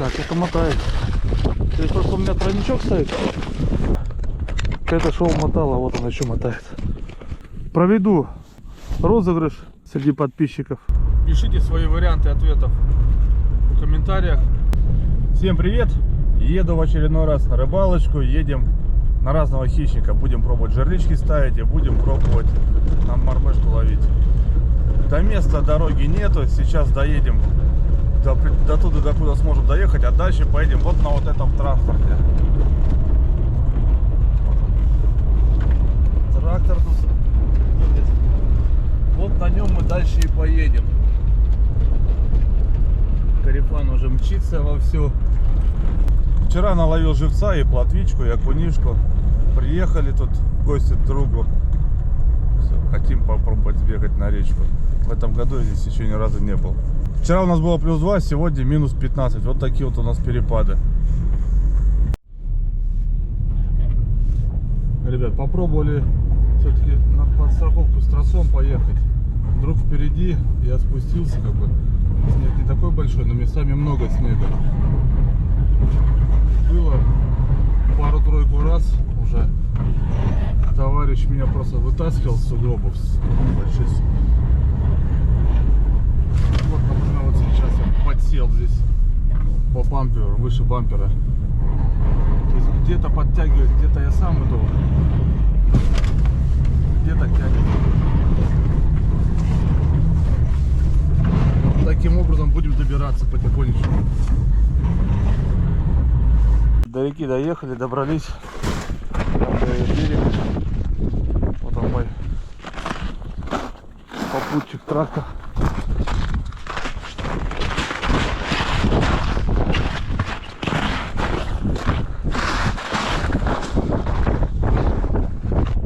Так, это мотает. Здесь просто у меня тройничок стоит. Это шоу мотало, вот он еще мотает. Проведу розыгрыш среди подписчиков. Пишите свои варианты ответов в комментариях. Всем привет! Еду в очередной раз на рыбалочку. Едем на разного хищника. Будем пробовать жерлички ставить и будем пробовать на мормышку ловить. До места дороги нету. Сейчас доедем до туда, докуда сможем доехать, а дальше поедем вот на вот этом транспорте. Трактор тут едет. Вот на нем мы дальше и поедем. Карифан уже мчится вовсю. Вчера наловил живца и плотвичку, и окунишку. Приехали тут в гости к другу. Все, хотим попробовать сбегать на речку. В этом году я здесь еще ни разу не был. Вчера у нас было плюс 2, сегодня минус 15. Вот такие вот у нас перепады. Ребят, попробовали все-таки на подстраховку с тросом поехать. Вдруг впереди я спустился, как бы. Снег не такой большой, но местами много снега. Было пару-тройку раз уже. Товарищ меня просто вытаскивал с сугробов. Вот, например, вот сейчас я подсел здесь по бамперу, выше бампера. То есть где-то подтягивает, где-то я сам иду, где-то тянет. Таким образом будем добираться потихонечку. До реки доехали, добрались. Там берег. Вот он мой попутчик трактор.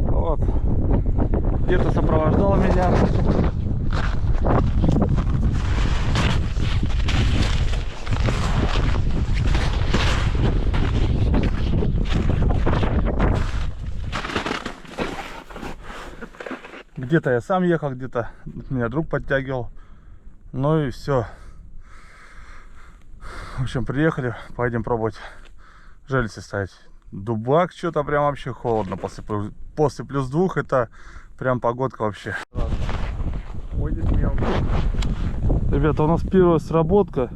Вот. Где-то сопровождал меня. Где-то я сам ехал, где-то меня друг подтягивал. Ну и все. В общем, приехали, поедем пробовать жерлицы ставить. Дубак, что-то прям вообще холодно. После плюс 2 это прям погодка вообще. Ребята, у нас первая сработка.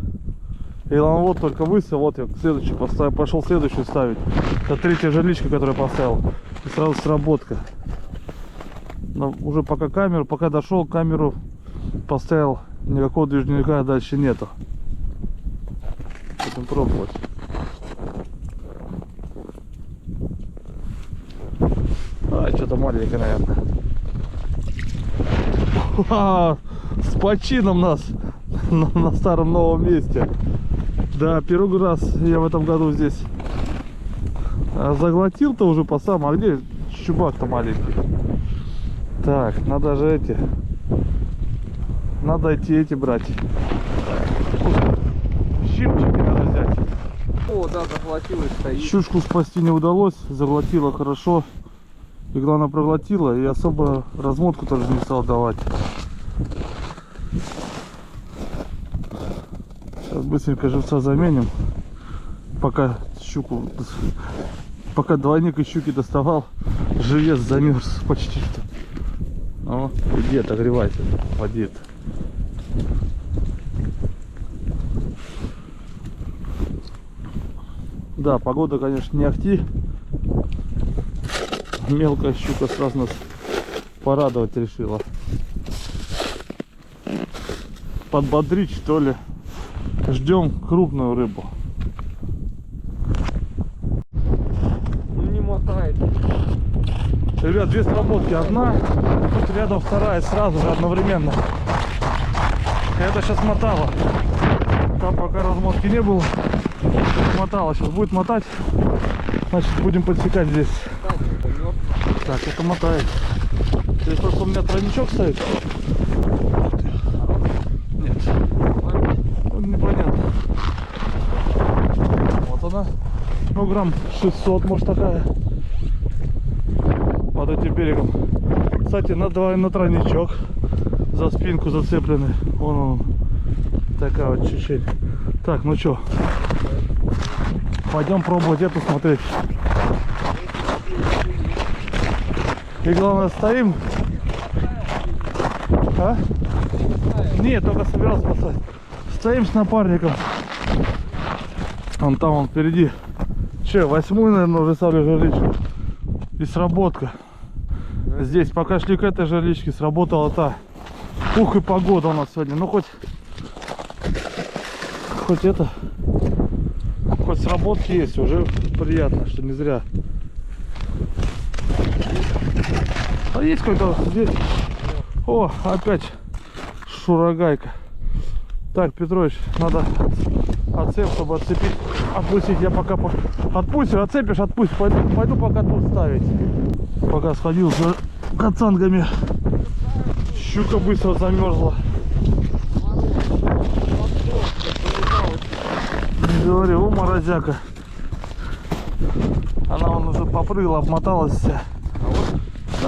И вот только высел, вот я следующий поставил, пошел следующую ставить. Это третья жерличка, которую я поставил. И сразу сработка. Но уже пока дошел, камеру поставил, никакого движника дальше нету. Будем пробовать. Что-то маленькое, наверное. С почином нас на старом новом месте. Да, первый раз я в этом году здесь заглотил-то уже по самому. А где чубак-то маленький? Так, надо же надо идти эти брать. Щипчики надо взять. О, да, заглотилась, стоит. Щучку спасти не удалось, заглотила хорошо. И главное проглотила, и особо размотку тоже не стал давать. Сейчас быстренько живца заменим. Пока двойник из щуки доставал, живец замерз почти что. Ну, иди отогревайся, води. Да, погода, конечно, не ахти. Мелкая щука сразу нас порадовать решила. Подбодрить, что ли. Ждем крупную рыбу. Ну не мотает. Ребят, две сработки. Одна, тут рядом вторая, сразу же одновременно. Это сейчас мотала. Там пока размотки не было, мотала. Сейчас будет мотать, значит будем подсекать здесь. Так, это мотает. Здесь просто у меня тройничок стоит. Нет, непонятно. Вот она. Ну грамм 600, может, такая. Под этим берегом. Кстати, давай на тройничок. За спинку зацеплены. Вон он. Такая вот чуть-чуть. Так, ну что, Пойдем пробовать эту смотреть. И главное, стоим. А? Нет, только собирался поставить. Стоим с напарником. Вон там, он впереди. Че, 8-й, наверное, уже ставлю жерличку. И сработка. Здесь пока шли к этой жерличке, сработала та. Ух, и погода у нас сегодня. Ну хоть это, хоть сработки есть, уже приятно, что не зря. А есть какой-то здесь. О, опять шурагайка. Так, Петрович, надо отцеп, чтобы отцепить. Отпустить, я пока отпустишь, отцепишь, отпусть. Пойду пока тут ставить. Пока сходил за кацангами. Щука быстро замерзла. Не говорю, о, морозяка. Она вон уже попрыгала, обмоталась вся.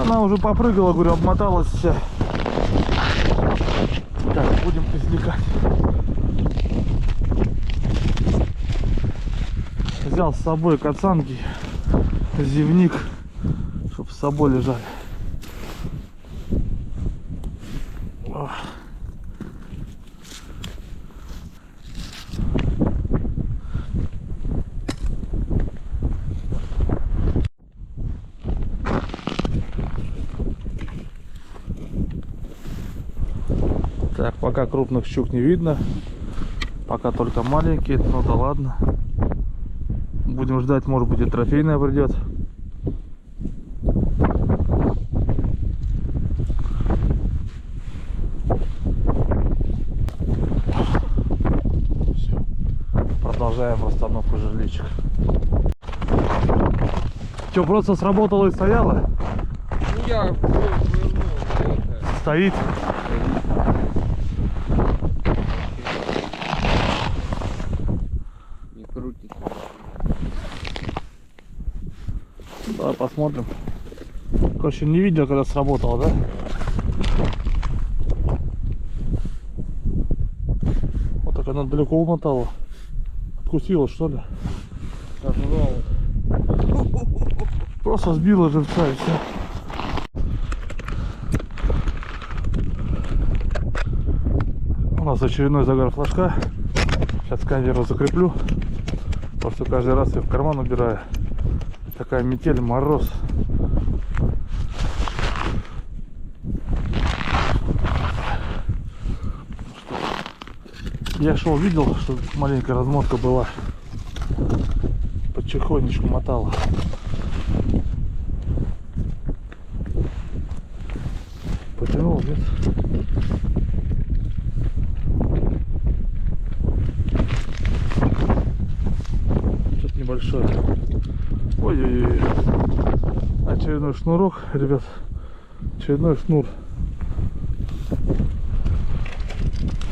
Она уже попрыгала, говорю, обмоталась вся. Так, будем извлекать. Взял с собой кацанки, зевник, чтобы с собой лежали. Ох. Так, пока крупных щук не видно, пока только маленькие, ну да ладно. Будем ждать, может быть, и трофейная придет. Все. Продолжаем расстановку жерличек. Что, просто сработало и стояло? Ну я Стоит. не крутится. Давай посмотрим. Короче, не видел, когда сработало, да? Вот так она далеко умотала. Откусила, что ли? Сожрал. Просто сбила живца и все. У нас очередной загар флажка. Сейчас камеру закреплю, потому что каждый раз я в карман убираю. Такая метель, мороз. Я шел, видел, что маленькая размотка была. Потихонечку мотала. Потянул, нет? Что-то небольшое. Ой-ой-ой. Очередной шнурок, ребят. Очередной шнур.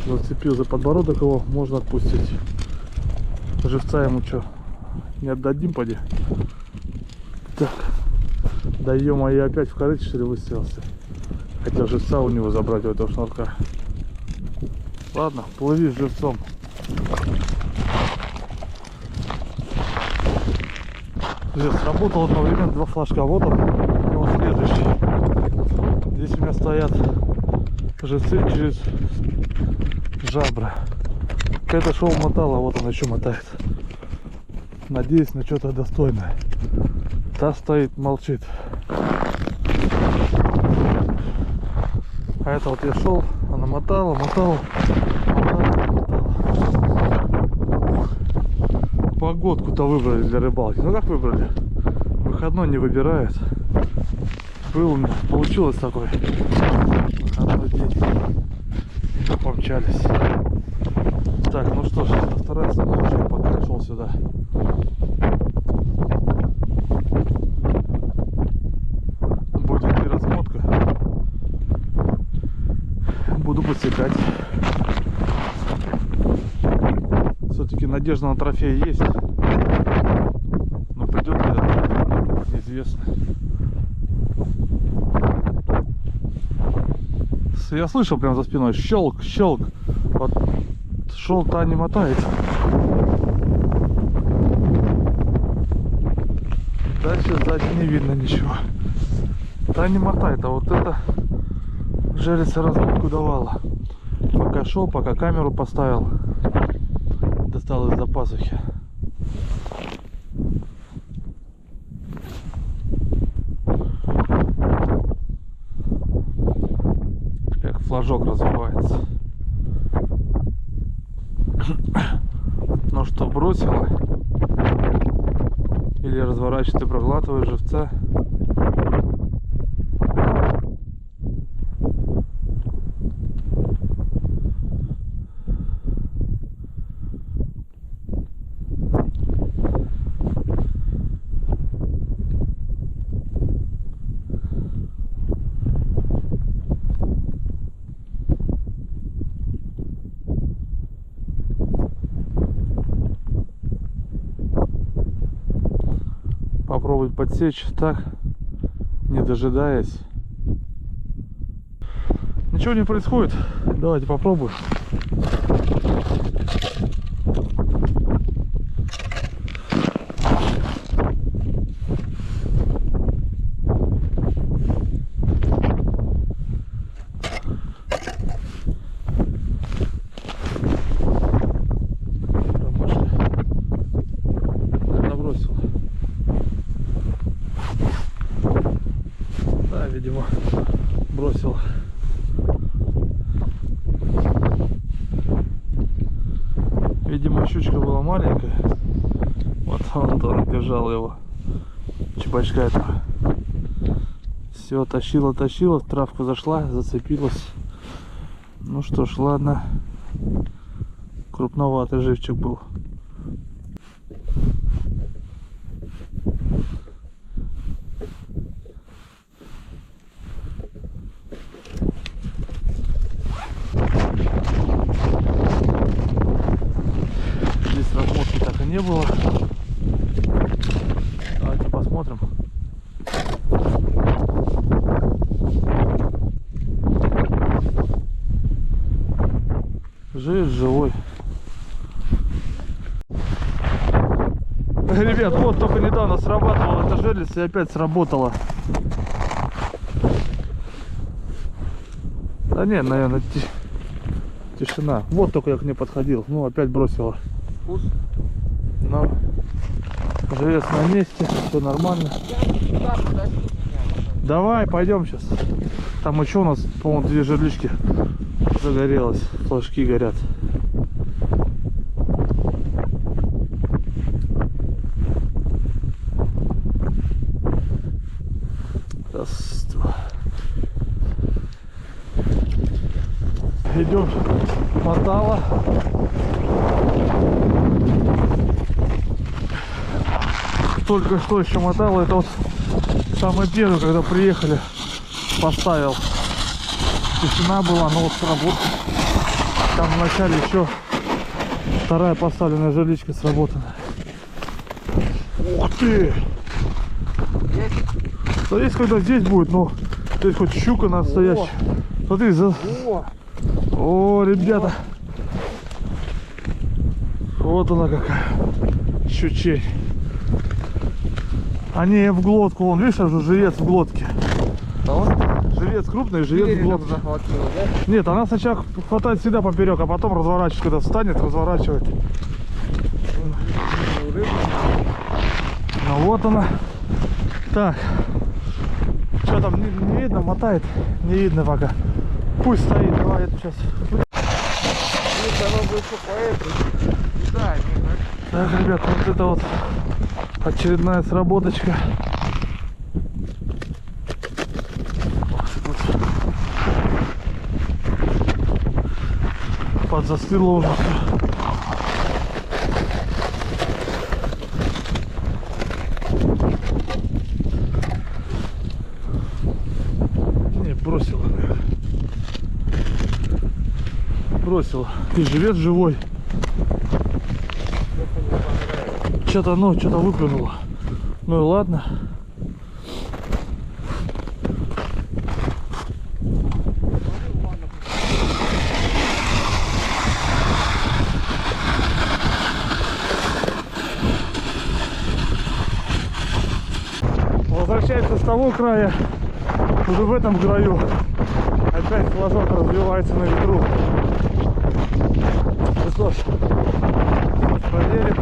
Зацепил за подбородок его, можно отпустить. Живца ему что, не отдадим, поди? Так. Да ё-моё, опять в корыте, что ли, выставился. Хотел живца у него забрать, у этого шнурка. Ладно, плыви с живцом. Сработал одновременно два флажка. Вот он, и вот следующий. Здесь у меня стоят живцы через жабры. Какая-то шоу мотала, вот он еще мотает. Надеюсь на что-то достойное. Та стоит, молчит. А это вот я шел, она мотала. Погодку-то выбрали для рыбалки. Ну как выбрали? Выходной не выбирают. Получилось такой выходной день. И помчались. Так, ну что ж, это вторая остановочка, пока я шел сюда. Будет и размотка. Буду подсекать. Все-таки надежда на трофей есть. Но придет ли это, неизвестно. Я слышал прям за спиной щелк. Вот шел-то не мотает. Дальше сзади не видно ничего. Да не мотай-то, вот это жерлица разгрузку давала. Пока шел, пока камеру поставил, достал из-за пазухи. Как флажок развивается. Ну что, бросила? Или разворачивает и проглатывает живца? Попробовать подсечь так, не дожидаясь. Ничего не происходит. Давайте попробуем. Промашка. Наверное, бросил. Да, видимо, бросил. Видимо, щучка была маленькая. Вот он держал его. Чебачка этого. Все, тащила, в травку зашла, зацепилась. Ну что ж, ладно. Крупноватый живчик был. Здесь размотки так и не было. Давайте посмотрим. Жив, живой. Ребят, вот только недавно срабатывала эта жерлица и опять сработала. Да нет, наверное, тишина. Вот только я к ней подходил. Ну, опять бросила. Вкус? Но живец на месте, все нормально. Да, подожди меня. Давай, пойдем сейчас. Там еще у нас, по-моему, 2 жерлички загорелось. Флажки горят. Раз, два. Идем мотало. Только что еще мотало. Это вот самый первый, когда приехали, поставил. Тишина была, но вот сработала. Там вначале еще вторая поставленная жерличка сработана. Ух ты! Смотри, когда здесь будет, ну, здесь хоть щука настоящая. Смотри, О, ребята. Вот она какая. Щучень. Они в глотку, вон, видишь, уже живец в глотке. Живец крупный, живец в глотке. Захватила, да? Нет, она сначала хватает всегда поперек, а потом разворачивает, когда встанет, разворачивает. Ну вот она. Так. Что там, не видно, мотает? Не видно пока. Пусть стоит, давай это сейчас. Оно больше по этой. Да, Так, ребят, вот это вот очередная сработочка. Подзастыло уже все. Не, бросила. Бросила. И живец живой. Что-то, ну, что-то выплюнуло. Ну и ладно. Возвращается с того края, уже в этом краю опять флажок развивается на ветру. Ну что ж, проверим,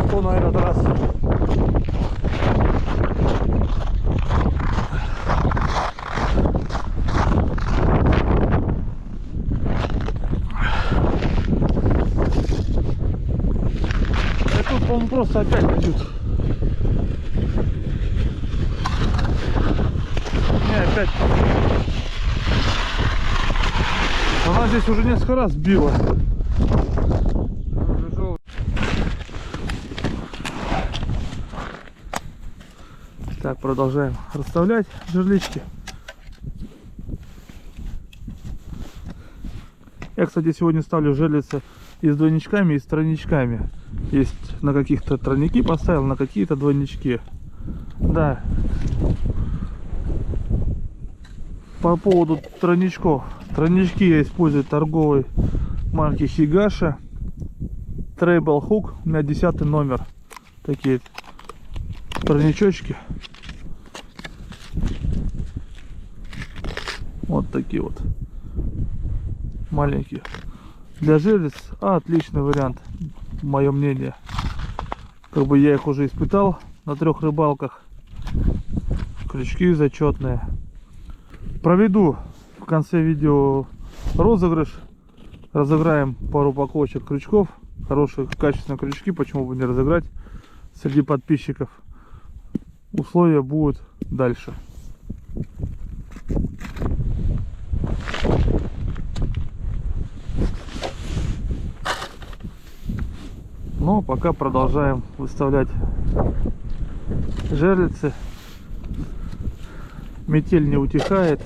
что на этот раз. А тут, по-моему, просто опять идет. Не, опять. Она здесь уже несколько раз била. Так, продолжаем расставлять жерлички. Я, кстати, сегодня ставлю жерлицы и с двойничками, и с тройничками. Есть на каких-то тройники поставил, на какие-то двойнички. Да. По поводу тройничков. Тройнички я использую торговой марки Higashi. Treble Hook. У меня 10 номер. Такие тройничочки. Вот такие вот. Маленькие. Для жерлиц отличный вариант. Мое мнение. Как бы я их уже испытал на 3 рыбалках. Крючки зачетные. Проведу в конце видео розыгрыш. Разыграем пару упаковочек крючков. Хорошие, качественные крючки. Почему бы не разыграть среди подписчиков. Условия будут дальше. Но пока продолжаем выставлять жерлицы. Метель не утихает.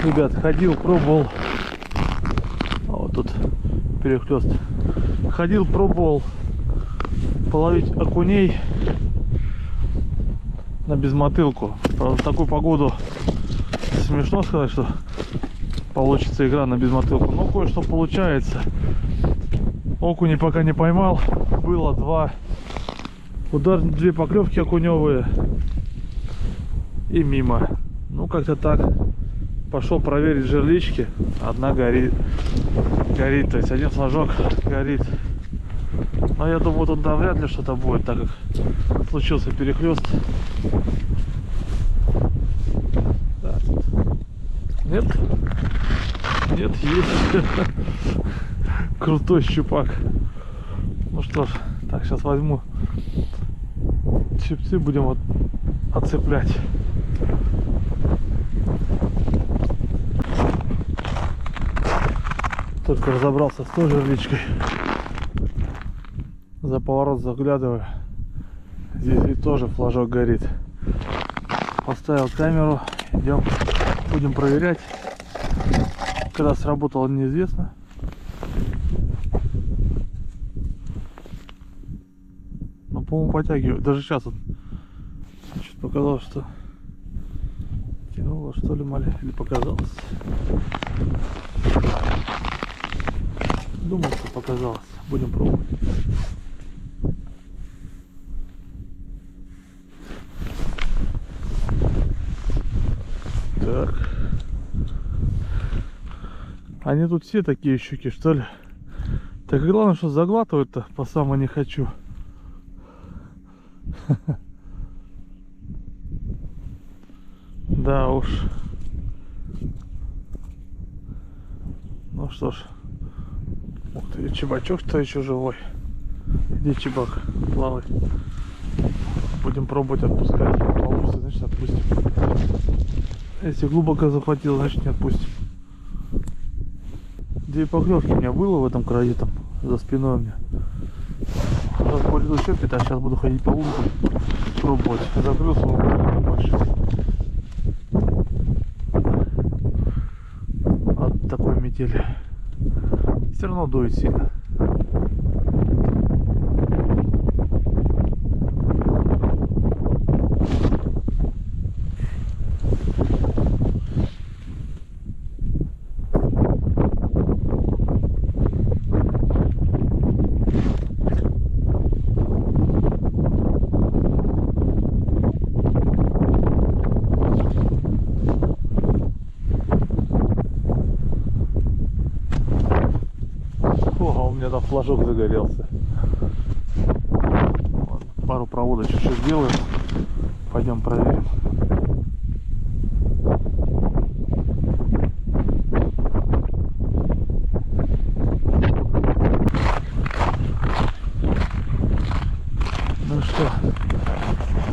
Ребят, ходил, пробовал. А вот тут перехлёст. Ходил, пробовал половить окуней на безмотылку. Правда, в такую погоду смешно сказать, что получится игра на безмотылку, но кое-что получается. Окуни пока не поймал. Было 2 поклевки окуневые и мимо. Ну, как-то так. Пошел проверить жерлички. Одна горит. То есть один флажок горит. Но я думаю, тут да, вряд ли что-то будет, так как случился перехлест. Да, нет? Нет, есть. Крутой щупак. Ну что ж, так, сейчас возьму щипцы, будем вот отцеплять. Только разобрался с той жерличкой. За поворот заглядываю. Здесь ведь тоже флажок горит. Поставил камеру. Идем, будем проверять. Когда сработало, неизвестно. Но, по-моему, потягиваю. Даже сейчас вот чуть показалось, что тянуло, что ли, маленько, или показалось. Думал, что показалось. Будем пробовать. Так. Они тут все такие щуки, что ли? Так главное, что заглатывают-то по самому не хочу. Да уж. Ну что ж. Ух ты, чебачок-то еще живой. Где чебак? Плавай. Будем пробовать отпускать. Получится, значит отпустим. Если глубоко захватил, значит не отпустим. 2 поклевки у меня было в этом краю, там за спиной у меня. Сейчас будет еще 5, а сейчас буду ходить по лунку, пробовать. Закрылся он больше. От такой метели полетели. Все равно дует сильно. О, у меня там флажок загорелся. Вот, пару проводочек еще сделаем. Пойдем проверим. Ну что,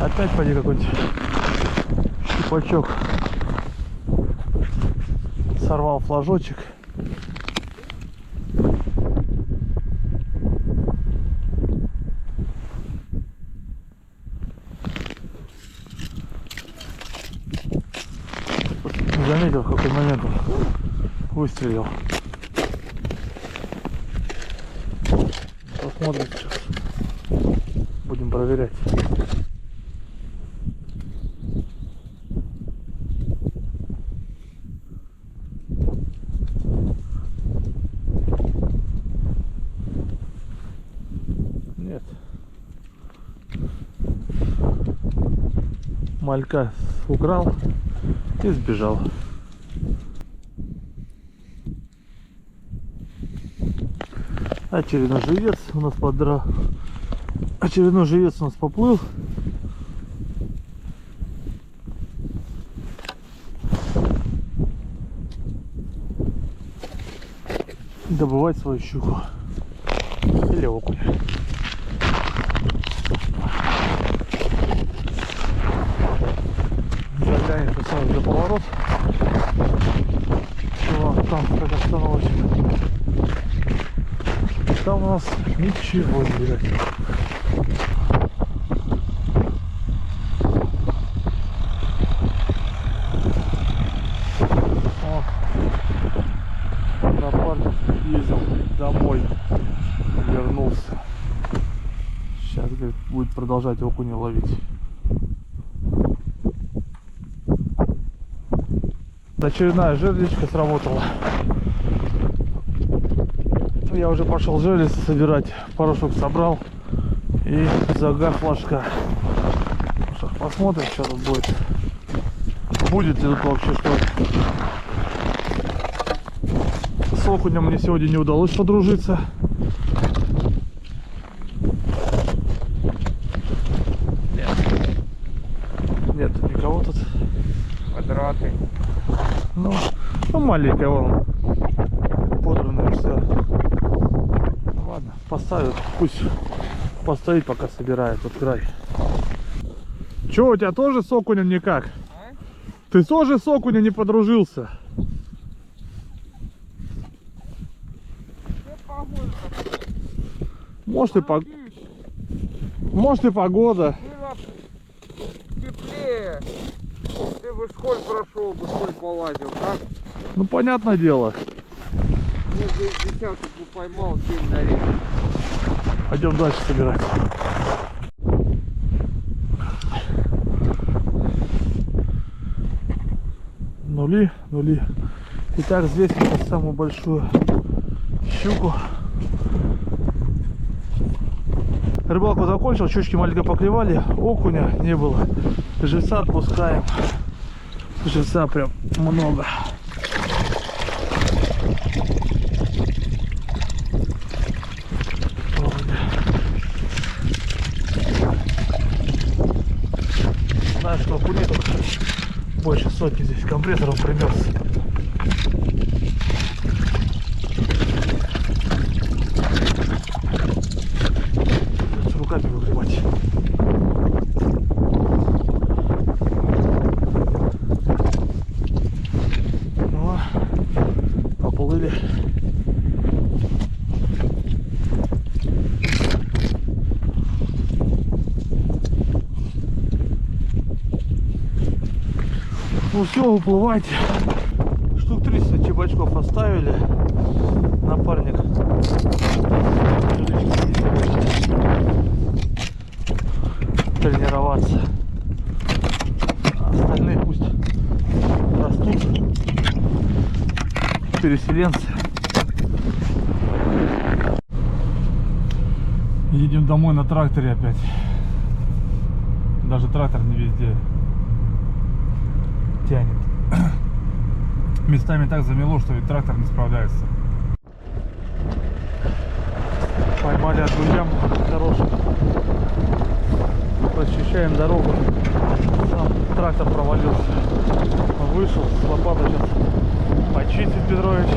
опять пойди какой-нибудь щупачок. Сорвал флажочек. Не заметил, в какой момент он выстрелил. Посмотрим сейчас. Будем проверять. Нет. Малька украл и сбежал. Очередной живец у нас подрал. Очередной живец у нас поплыл. Добывать свою щуку. Или окунь. Заглянем сразу за поворот. Чего там, как остановочка. Там у нас ничего не видать. О, напарник ездил домой, вернулся. Сейчас, говорит, будет продолжать окуня ловить. Очередная жерличка сработала. Я уже пошел жерлицы собирать, порошок собрал и загар флажка. Что, посмотрим, что тут будет. Будет ли тут вообще что-то. С окунем мне сегодня не удалось подружиться. Нет, никого тут. Квадраты. Ну маленькая вон. Подранная все. Ладно, поставят, пусть постоит, пока собирает тот край. Че, у тебя тоже с окунем никак? А? Ты тоже с окунем не подружился? Может и может и погода. Было теплее. Ты бы сколь прошел, бы сколь полазил, так? Ну понятное дело. Ну, десяток бы поймал, 7 на реку. Пойдем дальше собирать. Нули. Итак, здесь у нас самую большую щуку. Рыбалку закончил, щучки маленько поклевали, окуня не было. Живца отпускаем. Живца прям много. Знаешь, что окуней тут больше сотни здесь компрессоров примерз. С руками выгребать. Ну, поплыли. Ну все, уплывайте. штук 300 чебачков оставили. Напарник тренироваться. Остальные пусть растут. Переселенцы. Едем домой на тракторе опять. Даже трактор не везде тянет. Местами так замело, что и трактор не справляется. Поймали отгрузям хороший. Расчищаем дорогу. Сам трактор провалился. Вышел с лопатой, сейчас почистит Петрович.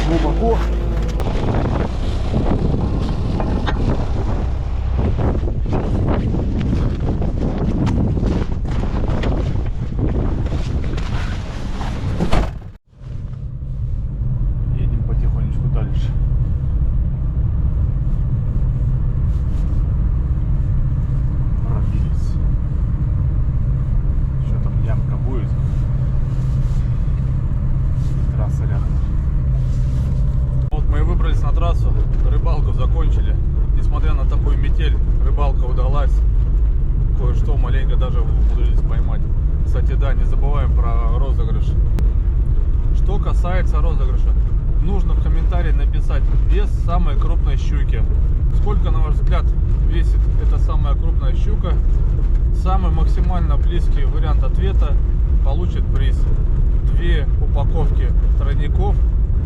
Глубоко. Едем потихонечку дальше. Пробились. Еще там ямка будет. И трасса рядом. Вот мы и выбрались на трассу, рыбалку закончили. Несмотря на такую метель, рыбалка удалась. Кое-что маленько даже умудрились поймать. Кстати, да, не забываем про розыгрыш. Что касается розыгрыша, нужно в комментарии написать вес самой крупной щуки. Сколько, на ваш взгляд, весит эта самая крупная щука? Самый максимально близкий вариант ответа получит приз. 2 упаковки тройников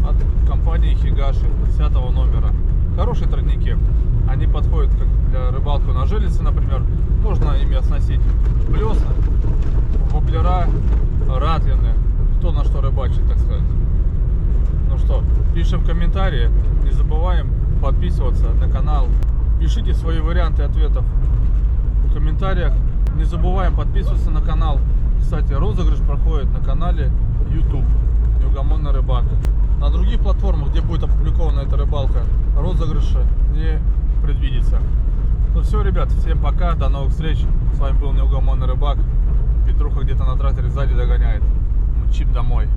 от компании Хигаши 10 номера. Хорошие тройники. Они подходят как для рыбалки на желице, например. Можно ими оснастить блесна, воблера, ратлины. Кто на что рыбачит, так сказать. Ну что, пишем в комментарии. Не забываем подписываться на канал. Пишите свои варианты ответов в комментариях. Не забываем подписываться на канал. Кстати, розыгрыш проходит на канале YouTube Неугомонный рыбак. На других платформах, где будет опубликована эта рыбалка, розыгрыша не предвидится. Ну все, ребят, всем пока, до новых встреч. С вами был Неугомонный рыбак. Петруха где-то на тракторе сзади догоняет. Мчим домой.